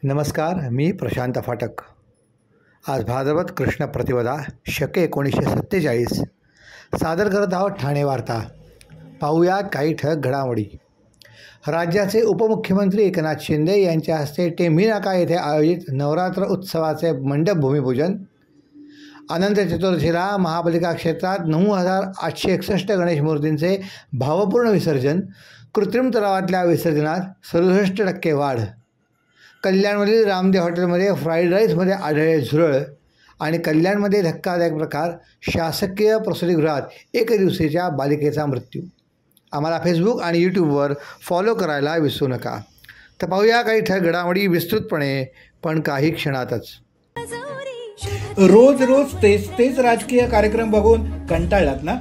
नमस्कार, मी प्रशांत फाटक। आज भाद्रपद कृष्ण प्रतिपदा शके 1947 सादर करत आहोत ठाणे वार्ता। पाहूया काही ठळक घडामोडी। राज्याचे उपमुख्यमंत्री एकनाथ शिंदे यांच्या हस्ते टेंभी नाका येथे आयोजित नवरात्र उत्सवाचे मंडप भूमिपूजन। अनंत चतुर्दशीला महापालिका क्षेत्रात 9,861 गणेश मूर्तींचे भावपूर्ण विसर्जन। कृत्रिम तलावातल्या विसर्जनात 67% वाढ। कल्याणमधील रामदेव हॉटेलमध्ये फ्राईड राईसमध्ये आढळले झुरळ आणि कल्याणमध्ये धक्कादायक प्रकार, शासकीय प्रसूतिगृहात एकदिवसीच्या बालिकेचा मृत्यू। आम्हाला फेसबुक आणि यूट्यूबवर फॉलो करायला विसरू नका। तर पाहूया काही ठळक घडामोडी विस्तृतपणे, पण काही क्षणातच। रोज रोज तेच राजकीय कार्यक्रम बघून कंटाळलात ना?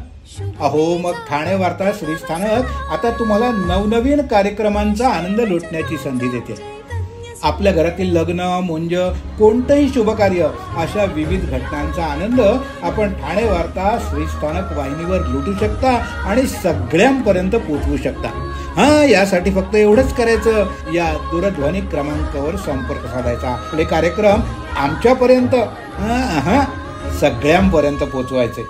अहो, मग ठाणे वार्ता श्रीस्थानक आता तुम्हाला नवनवीन कार्यक्रमांचा आनंद लुटण्याची संधी देते। आपल्या घरातील लग्न, मुंज, कोणतंही शुभकार्य अशा विविध घटनांचा आनंद आपण ठाणे वार्ता श्रीस्थानक वाहिनीवर लुटू शकता आणि सगळ्यांपर्यंत पोहोचवू शकता। यासाठी फक्त एवढंच करायचं, या दूरध्वनी क्रमांकावर संपर्क साधायचा, आपले कार्यक्रम आमच्यापर्यंत सगळ्यांपर्यंत पोहोचवायचे।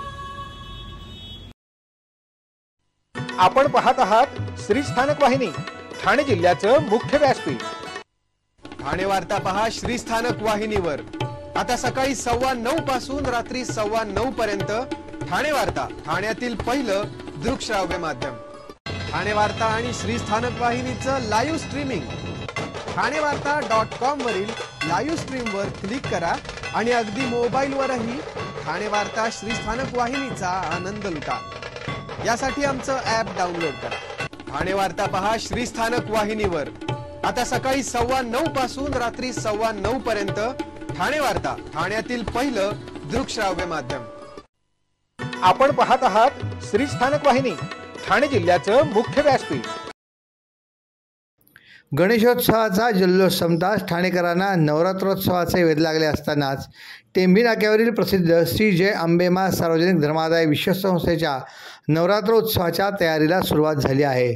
आपण पाहत आहात श्रीस्थानक वाहिनी, ठाणे जिल्ह्याचं मुख्य व्यासपीठ। ठाणे वार्ता पहा श्रीस्थानक वाहिनीवर। आता सकाळी 9:15 पासून रात्री 9:15 पर्यंत ठाणे वार्ता, ठाण्यातील पहिलं दृकश्राव्य माध्यम। ठाणे वार्ता आणि श्रीस्थानक वाहिनीचं लाईव्ह स्ट्रीमिंग ठाणेवार्ता.com वरील लाईव्ह स्ट्रीमवर क्लिक करा आणि अगदी मोबाईलवरही ठाणे वार्ता श्रीस्थानक वाहिनीचा आनंद लुटा। यासाठी आमचं ॲप डाउनलोड करा। ठाणे वार्ता पहा श्रीस्थानक वाहिनीवर। आता सकाळी 9:15 पासून रात्री 9:15 पर्यंत ठाणे वार्ता, ठाण्यातील पहिलं दृकश्राव्य माध्यम। आपण पाहत आहात श्रीस्थानक वाहिनी, ठाणे जिल्ह्याचं मुख्य व्यासपीठ। गणेशोत्सवाचा जल्लोष संपताच ठाणेकरांना नवरात्रोत्सवाचे वेध लागले असतानाच टेंभी नाक्यावरील प्रसिद्ध श्री जय अंबेमा सार्वजनिक धर्मादाय विश्वसंस्थेच्या नवरात्रोत्सवाच्या तयारीला सुरुवात झाली आहे।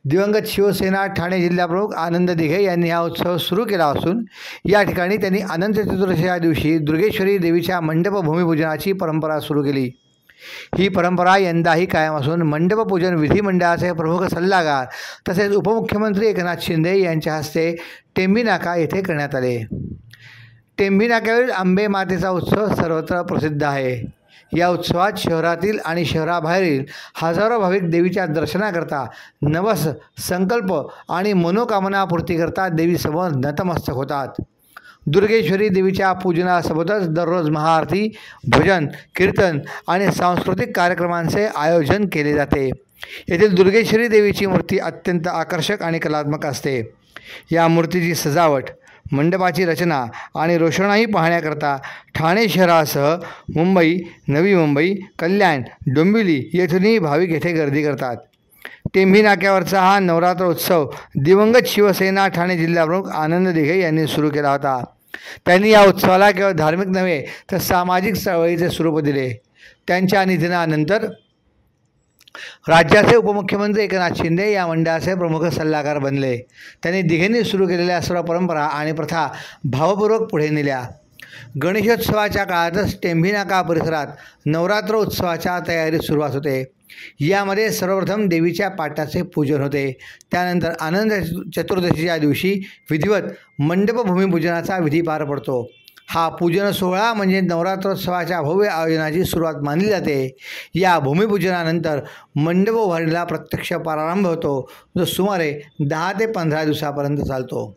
दिवंगत शिवसेना ठाणे जिल्हाप्रमुख आनंद दिघे यांनी हा उत्सव सुरू केला असून या ठिकाणी त्यांनी अनंत चतुर्दशीच्या दिवशी दुर्गेश्वरी देवीच्या मंडप भूमिपूजनाची परंपरा सुरू केली। ही परंपरा यंदाही कायम असून मंडपपूजन विधिमंडळाचे प्रमुख सल्लागार तसेच उपमुख्यमंत्री एकनाथ शिंदे यांच्या हस्ते टेंभी नाका येथे करण्यात आले। टेंभी नाक्यावरील अंबे मातेचा उत्सव सर्वत्र प्रसिद्ध आहे। या उत्सवात शहरातील आणि शहराबाहेरील हजारो भाविक देवीच्या दर्शनाकरता नवस संकल्प आणि मनोकामनापूर्तीकरता देवीसमोर नतमस्तक होतात। दुर्गेश्वरी देवीच्या पूजनासोबतच दररोज महाआरती, भजन, कीर्तन आणि सांस्कृतिक कार्यक्रमांचे आयोजन केले जाते। येथील दुर्गेश्वरी देवीची मूर्ती अत्यंत आकर्षक आणि कलात्मक असते। या मूर्तीची सजावट, मंडपाची रचना आणि रोषणाई पाहण्याकरता ठाणे शहरासह मुंबई, नवी मुंबई, कल्याण, डोंबिवली येथूनही भाविक येथे गर्दी करतात। टेंभी नाक्यावरचा हा नवरात्र उत्सव दिवंगत शिवसेना ठाणे जिल्हाप्रमुख आनंद दिघे यांनी सुरू केला होता। त्यांनी या उत्सवाला केवळ धार्मिक नव्हे तर सामाजिक चळवळीचे स्वरूप दिले। त्यांच्या निधनानंतर राज्याचे उपमुख्यमंत्री एकनाथ शिंदे या मंडळाचे प्रमुख सल्लागार बनले। त्यांनी दिघेंनी सुरू केलेल्या सर्व परंपरा आणि प्रथा भावपूर्वक पुढे नेल्या। गणेशोत्सवाच्या काळातच टेंभी नाका परिसरात नवरात्र उत्सवाच्या तयारीत सुरुवात होते। यामध्ये सर्वप्रथम देवीच्या पाटाचे पूजन होते। त्यानंतर अनंत चतुर्दशीच्या दिवशी विधिवत मंडप भूमिपूजनाचा विधी पार पडतो। हा पूजन सोहळा म्हणजे नवरात्रोत्सवाच्या भव्य आयोजनाची सुरुवात मानली जाते। या भूमिपूजनानंतर मंडप उभारणीला प्रत्यक्ष प्रारंभ होतो, जो सुमारे 10 ते 15 दिवसापर्यंत चालतो।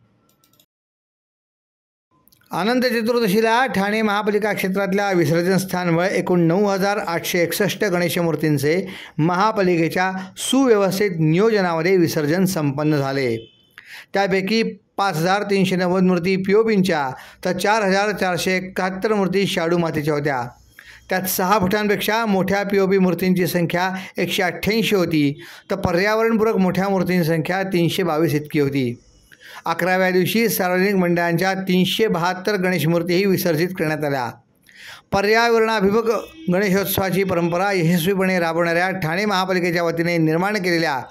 अनंत चतुर्दशीला ठाणे महापालिका क्षेत्रातल्या विसर्जन स्थानमुळे एकूण 9,861 गणेश मूर्तींचे महापालिकेच्या सुव्यवस्थित नियोजनामध्ये विसर्जन संपन्न झाले। त्यापैकी 5,390 मूर्ती पीओपींच्या तर 4,471 मूर्ती शाडू मातीच्या होत्या। त्यात 6 फुटांपेक्षा मोठ्या पीओपी मूर्तींची संख्या 188 होती, तर पर्यावरणपूरक मोठ्या मूर्तींची संख्या 322 इतकी होती। 11व्या दिवशी सार्वजनिक मंडळांच्या 372 गणेश मूर्तीही विसर्जित करण्यात आल्या। पर्यावरणाभिमुख गणेशोत्सवाची परंपरा यशस्वीपणे राबवणाऱ्या ठाणे महापालिकेच्या वतीने निर्माण केलेल्या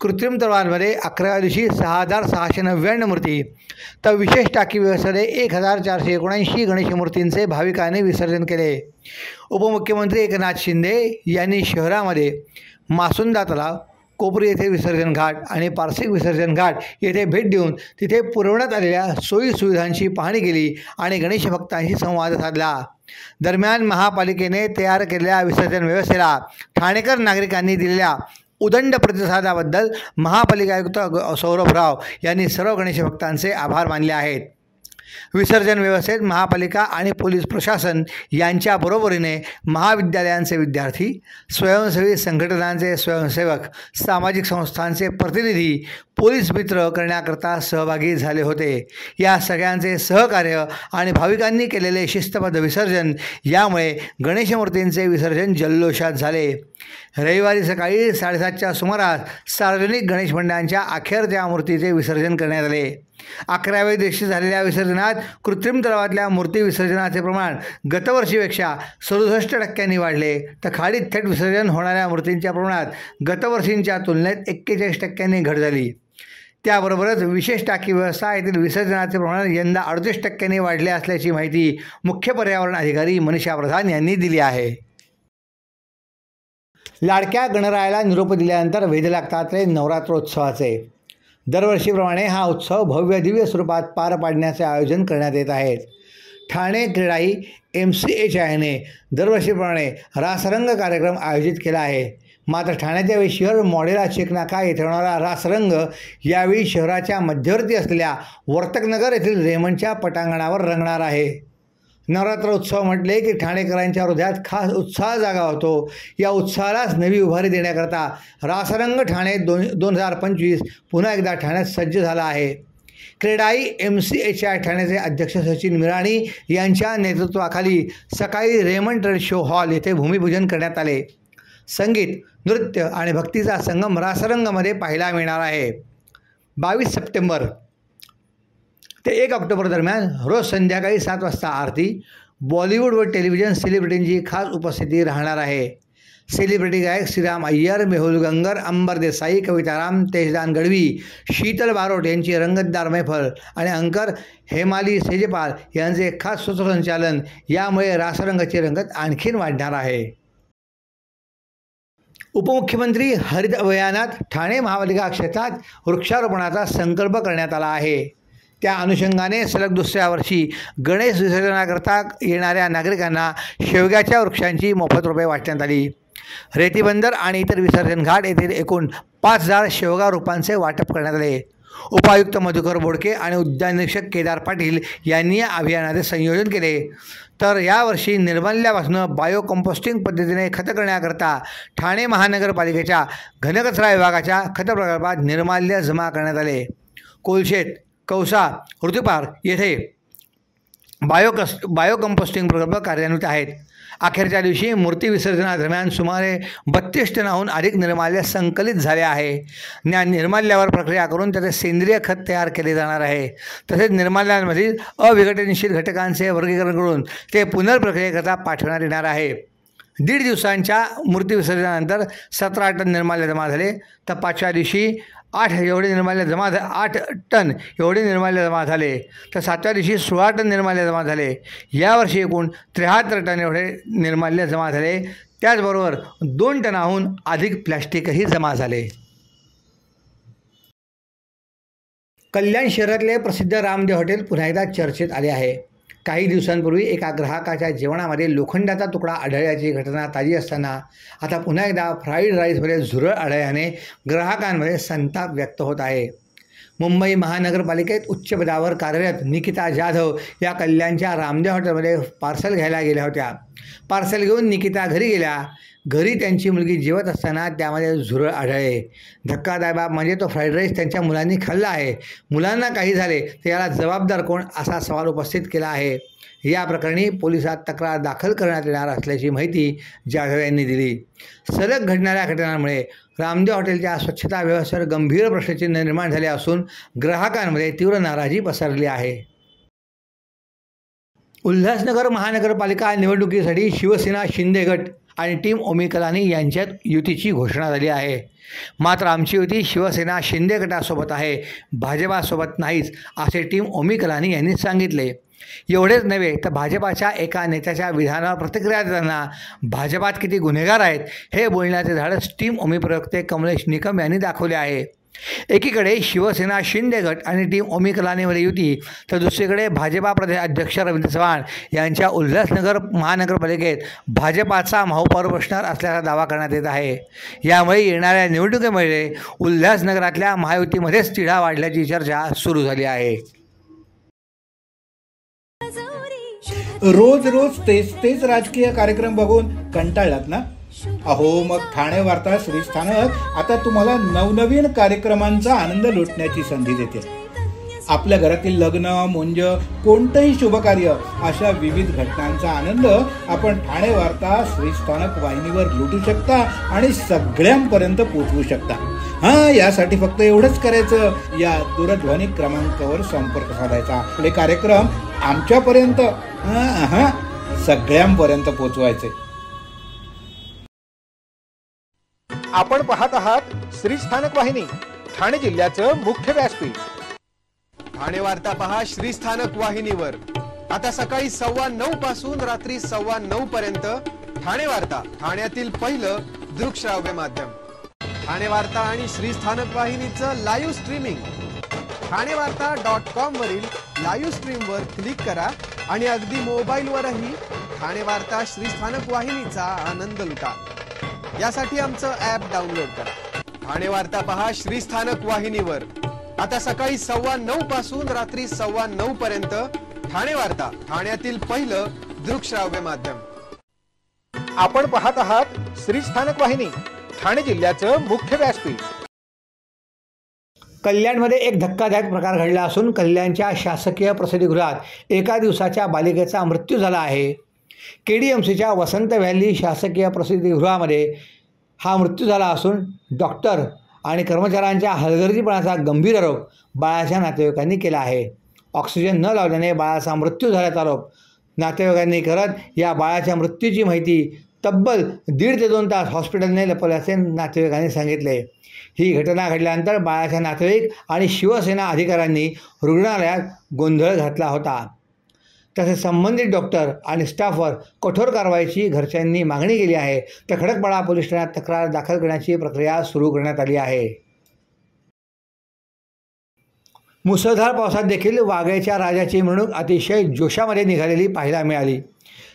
कृत्रिम तलावांमध्ये 11व्या दिवशी 6,699 मूर्ती तर विशेष टाकी व्यवस्थेने 1,479 गणेश मूर्तींचे भाविकांनी विसर्जन केले. उपमुख्यमंत्री एकनाथ शिंदे यांनी शहरामध्ये मासुंदा तलाव, कोपरी येथे विसर्जन घाट आणि पारसिक विसर्जन घाट येथे भेट देऊन तिथे पुरवण्यात आलेल्या सोयीसुविधांची पाहणी केली आणि गणेश भक्तांशी संवाद साधला. दरम्यान महापालिकेने तयार केलेल्या विसर्जन व्यवस्थेला ठाणेकर नागरिकांनी दिलेल्या उदंड प्रतिसादाबद्दल महापालिका आयुक्त सौरभ राव यांनी सर्व गणेश भक्तांचे आभार मानले आहेत. विसर्जन व्यवस्थेत महापालिका आणि पोलीस प्रशासन यांच्या बरोबरीने महाविद्यालयांचे विद्यार्थी, स्वयंसेवी संघटनांचे स्वयंसेवक, सामाजिक संस्थांचे प्रतिनिधी, पोलीस मित्र करण्याकरता सहभागी झाले होते. या सगळ्यांचे सहकार्य आणि भाविकांनी केलेले शिस्तबद्ध विसर्जन यामुळे गणेश मूर्तींचे विसर्जन जल्लोषात झाले. रविवारी सकाळी 7:30च्या सुमारास सार्वजनिक गणेश मंडळांच्या अखेरच्या मूर्तीचे विसर्जन करण्यात आले. 11व्या दिवशी झालेल्या विसर्जनात कृत्रिम तलावातल्या मूर्ती विसर्जनाचे प्रमाण गतवर्षीपेक्षा 67% वाढले तर खाडीत थेट विसर्जन होणाऱ्या मूर्तींच्या प्रमाणात गतवर्षींच्या तुलनेत 41% घट झाली. त्याबरोबरच विशेष टाकी व्यवस्था येथील विसर्जनाचे प्रमाण यंदा 38% वाढले असल्याची माहिती मुख्य पर्यावरण अधिकारी मनीषा प्रधान यांनी दिली आहे. लाडक्या गणरायाला निरोप दिल्यानंतर वेध लागतात रे नवरात्रोत्सवाचे. दरवर्षीप्रमाणे हा उत्सव भव्य दिव्य स्वरूपात पार पाडण्याचे आयोजन करण्यात येत आहे. ठाणे क्रीडाई MCHIने दरवर्षीप्रमाणे रासरंग कार्यक्रम आयोजित केला आहे. मात्र ठाण्याच्या वेशीवर मॉडेला चेकनाका येथे होणारा रासरंग यावेळी शहराच्या मध्यवर्ती असलेल्या वर्तकनगर येथील रेमंडच्या पटांगणावर रंगणार आहे. नवरात्र उत्सव म्हटले की ठाणेकरांच्या हृदयात खास उत्साह जागा होतो. या उत्साहालाच नवी उभारी देण्याकरता रासरंग ठाणे 2025 पुन्हा एकदा ठाण्यात सज्ज झाला आहे. क्रीडाई MCHI ठाण्याचे अध्यक्ष सचिन मिराणी यांच्या नेतृत्वाखाली सकाळी रेमंड ट्रेड शो हॉल येथे भूमिपूजन करण्यात आले. संगीत, नृत्य आणि भक्तीचा संगम रासरंगमध्ये पाहायला मिळणार आहे. 22 सप्टेंबर ते 1 ऑक्टोबर दरम्यान रोज संध्याकाळी 7 वाजता आरती, बॉलिवूड व टेलिव्हिजन सेलिब्रिटींची खास उपस्थिती राहणार आहे. सेलिब्रिटी गायक श्रीराम अय्यर, मेहुल गंगर, अंबर देसाई, कविताराम, तेजदान गढवी, शीतल बारोट यांची रंगतदार मैफल आणि अंकर हेमाली सेजेपाल यांचे खास सूत्रसंचालन यामुळे रासरंगाची रंगत आणखीन वाढणार आहे. उपमुख्यमंत्री हरित अभियानात ठाणे महापालिका क्षेत्रात वृक्षारोपणाचा संकल्प करण्यात आला आहे. त्या अनुषंगाने सलग दुसऱ्या वर्षी गणेश विसर्जनाकरता येणाऱ्या नागरिकांना शेवग्याच्या वृक्षांची मोफत रोपे वाटण्यात आली. रेतीबंदर आणि इतर विसर्जन घाट येथील एकूण 5,000 शेवगा रोपांचे वाटप करण्यात आले. उपायुक्त मधुकर बोडके आणि उद्यान निरीक्षक केदार पाटील यांनी या अभियानाचे संयोजन केले. तर यावर्षी निर्माल्यापासून बायो कंपोस्टिंग पद्धतीने खत करण्याकरता ठाणे महानगरपालिकेच्या घनकचरा विभागाच्या खत प्रकल्पात निर्माल्य जमा करण्यात आले. कोलशेत, कौसा, ऋतुपार येथे बायो कंपोस्टिंग प्रकल्प कार्यान्वित आहेत. अखेरच्या दिवशी मूर्ती विसर्जनादरम्यान सुमारे 32 टनाहून अधिक निर्माल्य संकलित झाले आहे. या निर्माल्यावर प्रक्रिया करून त्याचे सेंद्रिय खत तयार केले जाणार आहे. तसेच निर्माल्यांमधील अविघटनशील घटकांचे वर्गीकरण करून ते पुनर्प्रक्रियेकरता पाठवण्यात येणार आहे. 1.5 दिवसांच्या मूर्ती विसर्जनानंतर 17 टन निर्माल्य जमा झाले तर 5व्या दिवशी 8 टन एवढे निर्माल्य जमा झाले तर 7व्या दिवशी 16 टन निर्माल्य जमा झाले. यावर्षी एकूण 73 टन एवढे निर्माल्य जमा झाले. त्याचबरोबर 2 टनाहून अधिक प्लॅस्टिकही जमा झाले. कल्याण शहरातले प्रसिद्ध रामदेव हॉटेल पुन्हा एकदा चर्चेत आले आहे. काही दिवसांपूर्वी एका ग्राहकाच्या जेवणामध्ये लोखंडाचा तुकडा आढळल्याची घटना ताजी असताना आता पुन्हा एकदा फ्राईड राईसमध्ये झुरळ आढळल्याने ग्राहकांमध्ये संताप व्यक्त होत आहे. मुंबई महानगरपालिकेत उच्च पदावर कार्यरत निकिता जाधव या कल्याणच्या रामदेव हॉटेलमध्ये पार्सल घ्यायला गेल्या होत्या. पार्सल घेऊन निकिता घरी गेल्या. घरी त्यांची मुलगी जेवत असताना त्यामध्ये झुरळ आढळले. धक्कादायक बाब म्हणजे तो फ्राईड राईस त्यांच्या मुलांनी खाल्ला आहे. मुलांना काही झाले तर याला जबाबदार कोण असा सवाल उपस्थित केला आहे. या प्रकरणी पोलिसात तक्रार दाखल करण्यात येणार असल्याची माहिती जाधव यांनी दिली. सलग घडणाऱ्या घटनांमुळे रामदेव हॉटेलच्या स्वच्छता व्यवस्थेवर गंभीर प्रश्नचिन्ह निर्माण झाले असून ग्राहकांमध्ये तीव्र नाराजी पसरली आहे. उल्हासनगर महानगरपालिका निवडणुकीसाठी शिवसेना शिंदे गट आणि टीम ओमी कलानी यांच्यात युतीची घोषणा झाली आहे. मात्र आमची युती शिवसेना शिंदे गटासोबत आहे, भाजपासोबत नाहीच, असे टीम ओमी कलानी यांनी सांगितले. एवढेच नव्हे तर भाजपाच्या एका नेत्याच्या विधानावर प्रतिक्रिया देताना भाजपात किती गुन्हेगार आहेत हे बोलण्याचे धाडस टीम ओमी प्रवक्ते कमलेश निकम यांनी दाखवले आहे. एकीकडे शिवसेना शिंदे गट आणि टीम ओमी कलानीमध्ये युती, तर दुसरीकडे भाजपा प्रदेश अध्यक्ष रवींद्र चव्हाण यांच्या उल्हासनगर महानगरपालिकेत भाजपाचा महापौर बसणार असल्याचा दावा करण्यात येत आहे. यामुळे येणाऱ्या निवडणुकीमध्ये उल्हासनगरातल्या महायुतीमध्येच तिढा वाढल्याची चर्चा सुरू झाली आहे. रोज रोज तेच राजकीय कार्यक्रम बघून कंटाळलात ना? अहो मग ठाणे वार्ता श्रीस्थानक आता तुम्हाला नवनवीन कार्यक्रमांचा आनंद लुटण्याची संधी देते. आपल्या घरातील लग्न, मुंज, कोणतंही शुभकार्य अशा विविध घटनांचा आनंद आपण ठाणे वार्ता श्रीस्थानक वाहिनीवर लुटू शकता आणि सगळ्यांपर्यंत पोहोचवू शकता. यासाठी फक्त एवढंच करायचं, या दूरध्वनी क्रमांकावर संपर्क साधायचा. आपले कार्यक्रम आमच्यापर्यंत सगळ्यांपर्यंत पोहोचवायचे. आपण पाहत आहात श्रीस्थानक वाहिनी, ठाणे जिल्ह्याचं मुख्य व्यासपीठ. ठाणे वार्ता पहा श्रीस्थानक वाहिनीवर. आता सकाळी 9:15 पासून रात्री 9:15 पर्यंत ठाणे वार्ता, ठाण्यातील पहिलं दृकश्राव्य माध्यम. ठाणे वार्ता आणि श्रीस्थानक वाहिनीचं लाईव्ह स्ट्रीमिंग ठाणेवार्ता.com वरील लाईव्ह स्ट्रीमवर क्लिक करा आणि अगदी मोबाईलवरही ठाणे वार्ता श्रीस्थानक वाहिनीचा आनंद लुटा. यासाठी आमचं ॲप डाउनलोड करा. ठाणे वार्ता पहा श्रीस्थानक वाहिनीवर. आता सकाळी 9:15 पासून रात्री 9:15 पर्यंत ठाणे वार्ता, ठाण्यातील पहिलं दृकश्राव्य माध्यम. आपण पाहत आहात श्रीस्थानक वाहिनी, ठाणे जिल्ह्याचं मुख्य व्यासपीठ. कल्याणमध्ये एक धक्कादायक प्रकार घडला असून कल्याणच्या शासकीय प्रसूतिगृहात एका दिवसाच्या बालिकेचा मृत्यू झाला आहे. KDMCच्या वसंत व्हॅली शासकीय प्रसूतिगृहामध्ये हा मृत्यू झाला असून डॉक्टर आणि कर्मचाऱ्यांच्या हलगर्जीपणाचा गंभीर आरोप बाळाच्या नातेवाईकांनी केला आहे. ऑक्सिजन न लावल्याने बाळाचा मृत्यू झाल्याचा आरोप नातेवाईकांनी करत या बाळाच्या मृत्यूची माहिती तब्बल 1.5 ते 2 तास हॉस्पिटलने लपवल्याचे नातेवाईकांनी सांगितले. ही घटना घडल्यानंतर बाळाच्या नातेवाईक आणि शिवसेना अधिकाऱ्यांनी रुग्णालयात गोंधळ घातला होता. तसेच संबंधित डॉक्टर आणि स्टाफवर कठोर कारवाईची घरच्यांनी मागणी केली आहे. तर खडकपाडा पोलीस ठाण्यात तक्रार दाखल करण्याची प्रक्रिया सुरू करण्यात आली आहे. मुसळधार पावसात देखील वाघ्याच्या राजाची मिरवणूक अतिशय जोशामध्ये निघालेली पाहायला मिळाली.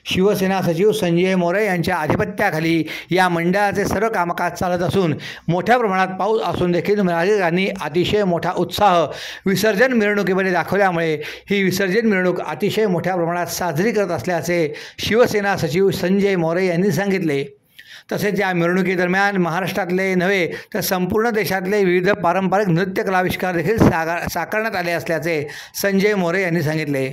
शिवसेना सचिव संजय मोरे यांच्या अधिपत्याखाली या मंडळाचे सर्व कामकाज चालत असून मोठ्या प्रमाणात पाऊस असून देखील नागरिकांनी अतिशय मोठा उत्साह विसर्जन मिरवणुकीमध्ये दाखवल्यामुळे ही विसर्जन मिरवणूक अतिशय मोठ्या प्रमाणात साजरी करत असल्याचे शिवसेना सचिव संजय मोरे यांनी सांगितले. तसेच या मिरवणुकीदरम्यान महाराष्ट्रातले नव्हे तर संपूर्ण देशातले विविध पारंपरिक नृत्य कलाविष्कार देखील साकारण्यात आले असल्याचे संजय मोरे यांनी सांगितले.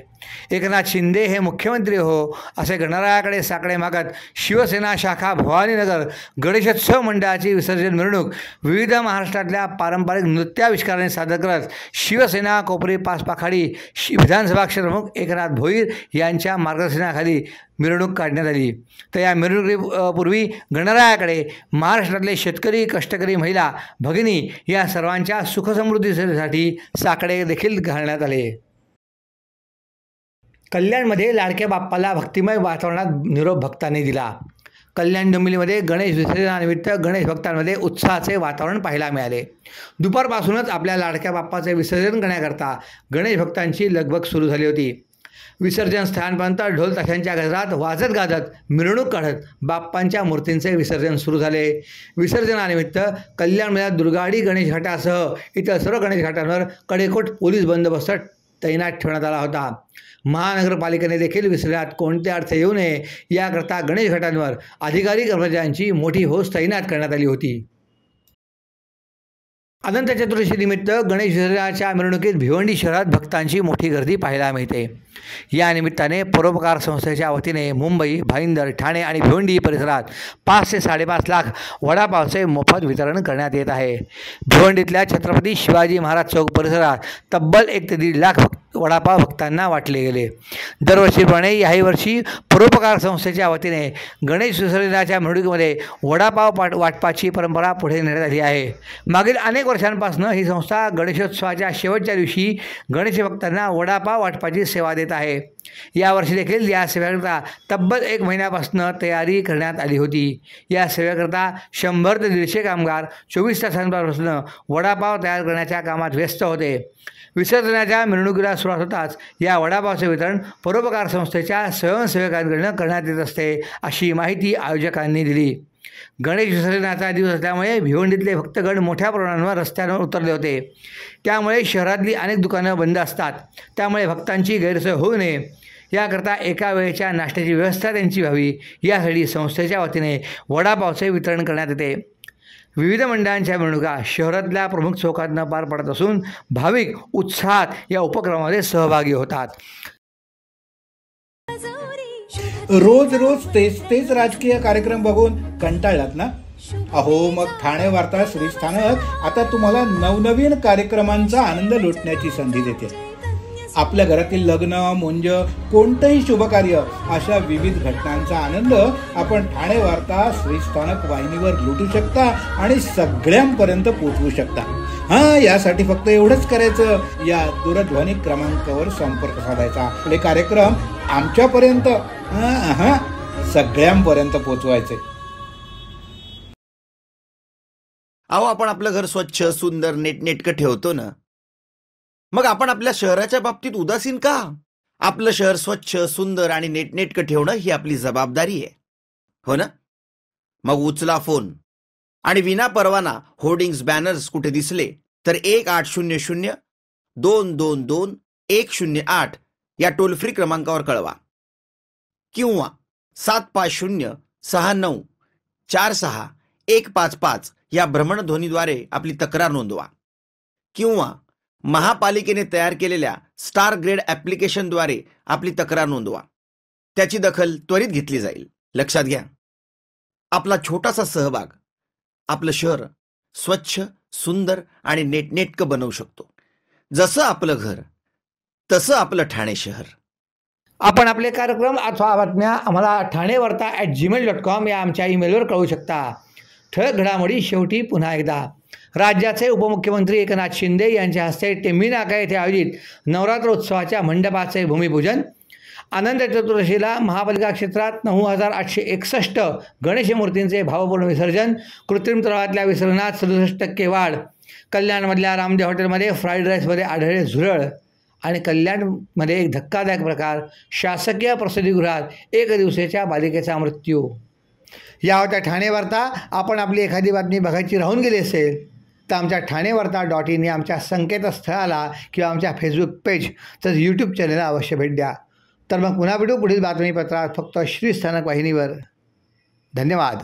एकनाथ शिंदे हे मुख्यमंत्री हो असे गणरायाकडे साकडे मागत शिवसेना शाखा भवानीनगर गणेशोत्सव मंडळाची विसर्जन मिरवणूक विविध महाराष्ट्रातल्या पारंपरिक नृत्याविष्काराने सादर करत शिवसेना कोपरी पाचपाखाडी विधानसभा क्षेत्रप्रमुख एकनाथ भोईर यांच्या मार्गदर्शनाखाली मिरवणूक काढण्यात आली. तर या मिरवणुकीपूर्वी गणरायाकडे महाराष्ट्रातले शेतकरी, कष्टकरी, महिला, भगिनी या सर्वांच्या सुखसमृद्धीसाठी साकडे देखील घालण्यात आले. कल्याणमध्ये लाडक्या बाप्पाला भक्तिमय वातावरणात निरोप भक्तांनी दिला. कल्याण डोंबिवलीमध्ये गणेश विसर्जनानिमित्त गणेश भक्तांमध्ये उत्साहाचे वातावरण पाहायला मिळाले. दुपारपासूनच आपल्या लाडक्या बाप्पाचे विसर्जन करण्याकरता गणेश भक्तांची लगबग सुरू झाली होती. विसर्जन स्थानापर्यंत ढोल ताशांच्या गजरात वाजत गाजत मिरवणूक काढत बाप्पांच्या मूर्तींचे विसर्जन सुरू झाले. विसर्जनानिमित्त कल्याणमध्ये दुर्गाडी गणेश घाटासह इतर सर्व गणेश घाटांवर कडेकोट पोलीस बंदोबस्त तैनात ठेवण्यात आला होता. महानगरपालिकेने देखील विसर्जनात कोणते अडथळे येऊ नये याकरता गणेश घाटांवर अधिकारी कर्मचाऱ्यांची मोठी फौज तैनात करण्यात आली होती. अनंत चतुर्दशीनिमित्त गणेश विसर्जनाच्या मिरवणुकीत भिवंडी शहरात भक्तांची मोठी गर्दी पाहायला मिळते. या निमित्ताने परोपकार संस्थेच्या वतीने मुंबई, भाईंदर, ठाणे आणि भिवंडी परिसरात 5 ते 5.5 लाख वडापावचे मोफत वितरण करण्यात येत आहे. भिवंडीतल्या छत्रपती शिवाजी महाराज चौक परिसरात तब्बल 1 ते 1.5 लाख वडापाव भक्तांना वाटले गेले. दरवर्षीप्रमाणे याही वर्षी परोपकार संस्थेच्या वतीने गणेश विसर्जनाच्या मिरवणुकीमध्ये वडापाव वाटपाची परंपरा पुढे नेण्यात आली आहे. मागील अनेक वर्षांपासून ही संस्था गणेशोत्सवाच्या शेवटच्या दिवशी गणेश भक्तांना वडापाव वाटपाची सेवा देत आहे. यावर्षी देखील या सेवेकरता तब्बल 1 महिन्यापासून तयारी करण्यात आली होती. या सेवेकरता 100 ते 150 कामगार 24 तासांपासून वडापाव तयार करण्याच्या कामात व्यस्त होते. विसर्जनाच्या मिरवणुकीला सुरुवात होताच या वडापावचे वितरण परोपकार संस्थेच्या स्वयंसेवकांकडून करण्यात येत असते, अशी माहिती आयोजकांनी दिली. गणेश विसर्जनाचा दिवस असल्यामुळे भिवंडीतले भक्तगण मोठ्या प्रमाणावर रस्त्यावर उतरले होते. त्यामुळे शहरातली अनेक दुकानं बंद असतात. त्यामुळे भक्तांची गैरसोय होऊ नये याकरता एका वेळेच्या नाश्त्याची व्यवस्था त्यांची व्हावी यासाठी संस्थेच्या वतीने वडापावचे वितरण करण्यात येते. विविध मंडळांच्या मिरवणुका शहरातल्या प्रमुख चौकातनं पार पडत असून भाविक उत्साहात या उपक्रमामध्ये सहभागी होतात. रोज रोज तेच राजकीय कार्यक्रम बघून कंटाळलात ना? अहो मग ठाणे वार्ता श्रीस्थानक आता तुम्हाला नवनवीन कार्यक्रमांचा आनंद लुटण्याची संधी देते. आपल्या घरातील लग्न, मुंज, कोणतंही शुभकार्य अशा विविध घटनांचा आनंद आपण ठाणे वार्ता श्रीस्थानक वाहिनीवर लुटू शकता आणि सगळ्यांपर्यंत पोहोचवू शकता. यासाठी फक्त एवढंच करायचं, या दूरध्वनी क्रमांकावर संपर्क साधायचा. आपले कार्यक्रम आमच्यापर्यंत सगळ्यांपर्यंत पोहोचवायचे. अहो, आपण आपलं घर स्वच्छ, सुंदर, नेटनेटकं ठेवतो ना, मग आपण आपल्या शहराच्या बाबतीत उदासीन का? आपलं शहर स्वच्छ, सुंदर आणि नेटनेटकं ठेवणं ही आपली जबाबदारी आहे, हो ना? मग उचला फोन आणि विना परवाना होर्डिंग्स, बॅनर्स कुठे दिसले तर 1800-222-108 या टोल फ्री क्रमांकावर कळवा किंवा 750-6946-155 या भ्रमणध्वनीद्वारे आपली तक्रार नोंदवा किंवा महापालिकेने तयार केलेल्या स्टार ग्रेड ॲप्लिकेशनद्वारे आपली तक्रार नोंदवा. त्याची दखल त्वरित घेतली जाईल. लक्षात घ्या, आपला छोटासा सहभाग आपलं शहर स्वच्छ, सुंदर आणि नेटनेटकं बनवू शकतो. जसं आपलं घर तसं आपलं ठाणे शहर. आपण आपले कार्यक्रम अथवा बातम्या आम्हाला ठाणेवार्ता@gmail.com या आमच्या ईमेलवर कळवू शकता. ठळक घडामोडी शेवटी पुन्हा एकदा. राज्याचे उपमुख्यमंत्री एकनाथ शिंदे यांच्या हस्ते टेंभी नाका येथे आयोजित नवरात्रोत्सवाच्या मंडपाचे भूमिपूजन. अनंत चतुर्दशीला महापालिका क्षेत्रात 9,861 गणेश मूर्तींचे भावपूर्ण विसर्जन. कृत्रिम तलावातल्या विसर्जनात 67% वाढ. कल्याणमधल्या रामदेव हॉटेलमध्ये फ्राईड राईसमध्ये आढळले झुरळ. आणि कल्याणमध्ये एक धक्कादायक प्रकार, शासकीय प्रसूतीगृहात 1 दिवसाच्या बालिकेचा मृत्यू. या होत्या ठाणे वार्ता. आपण आपली एखादी बातमी बघायची राहून गेली असेल तर आमच्या ठाणेवार्ता.in या आमच्या संकेतस्थळाला किंवा आमच्या फेसबुक पेज तसंच यूट्यूब चॅनलला अवश्य भेट द्या. तर मग पुन्हा भेटू पुढील बातमीपत्रात फक्त श्रीस्थानक वाहिनीवर. धन्यवाद.